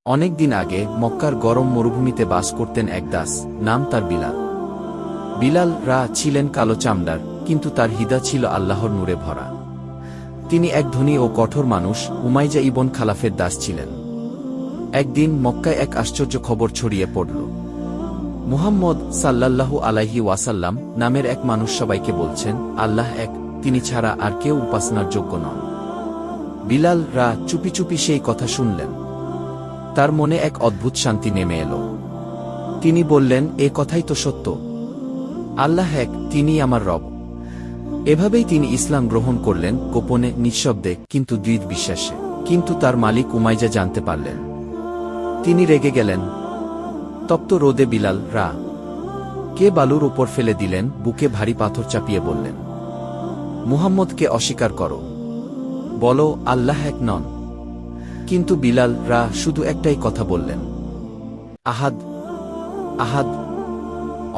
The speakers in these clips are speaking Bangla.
অনেক দিন আগে মক্কার গরম মরুভূমিতে বাস করতেন এক দাস, নাম তার বিলাল। বিলাল ছিলেন কালো চামড়ার, কিন্তু তার হৃদয় ছিল আল্লাহর নূরে ভরা। তিনি এক ধনী ও কঠোর মানুষ, উমাইয়া ইবন খালাফের দাস ছিলেন। একদিন মক্কায় এক আশ্চর্য খবর ছড়িয়ে পড়ল। মুহাম্মদ সাল্লাল্লাহু আলাইহি ওয়াসাল্লাম নামের এক মানুষ সবাইকে বলছেন, আল্লাহ এক, তিনি ছাড়া আর কেউ উপাসনার যোগ্য নন। বিলাল চুপি চুপি সেই কথা শুনলেন। তার মনে এক অদ্ভুত শান্তি নেমে এল। তিনি বললেন, এ কথাই তো সত্য। আল্লাহ এক, তিনিই আমার রব। এভাবেই তিনি ইসলাম গ্রহণ করলেন, গোপনে, নিঃশব্দে, কিন্তু দৃঢ় বিশ্বাসে। কিন্তু তার মালিক উমাইয়া জানতে পারলেন। তিনি রেগে গেলেন। তপ্ত রোদে বিলাল কে বালুর উপর ফেলে দিলেন, বুকে ভারী পাথর চাপিয়ে বললেন, মুহাম্মদকে অস্বীকার করো, বলো আল্লাহ এক নন। কিন্তু বিলাল শুধু একটাই কথা বললেন, আহাদ, আহাদ,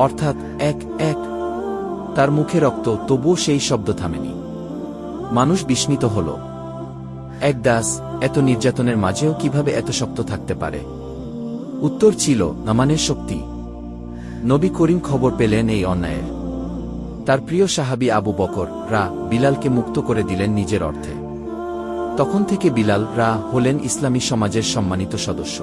অর্থাৎ এক, এক। তার মুখে রক্ত, তবুও সেই শব্দ থামেনি। মানুষ বিস্মিত হল। এক দাস এত নির্যাতনের মাঝেও কিভাবে এত শক্ত থাকতে পারে? উত্তর ছিল নামানের শক্তি। নবী করিম খবর পেলেন এই অন্যায়ের। তার প্রিয় সাহাবী আবু বকর বিলালকে মুক্ত করে দিলেন নিজের অর্থে। তখন থেকে বিলাল হলেন ইসলামী সমাজের সম্মানিত সদস্য।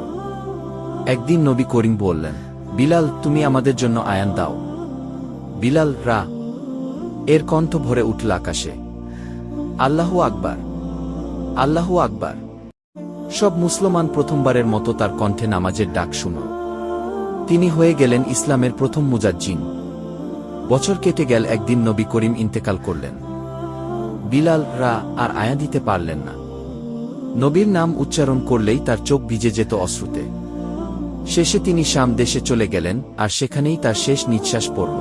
একদিন নবী করিম বললেন, বিলাল, তুমি আমাদের জন্য আয়ান দাও। বিলাল এর কণ্ঠ ভরে উঠল আকাশে, আল্লাহু আকবার, আল্লাহু আকবার। সব মুসলমান প্রথমবারের মতো তার কণ্ঠে নামাজের ডাক শুনল। তিনি হয়ে গেলেন ইসলামের প্রথম মুজাজ্জিন। বছর কেটে গেল, একদিন নবী করিম ইন্তেকাল করলেন। বিলাল আর আয়া দিতে পারলেন না। নবীর নাম উচ্চারণ করলেই তার চোখ ভিজে যেত অশ্রুতে। শেষে তিনি শাম দেশে চলে গেলেন, আর সেখানেই তার শেষ নিঃশ্বাস পড়ল।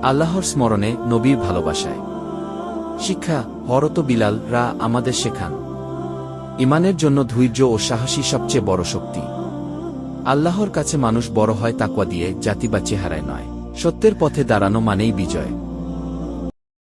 আল্লাহর স্মরণে, নবীর ভালোবাসায়। শিক্ষা, হরত বিলাল আমাদের শেখান, ইমানের জন্য ধৈর্য ও সাহসী সবচেয়ে বড় শক্তি। আল্লাহর কাছে মানুষ বড় হয় তাকওয়া দিয়ে, জাতি বা চেহারায় নয়। সত্যের পথে দাঁড়ানো মানেই বিজয়।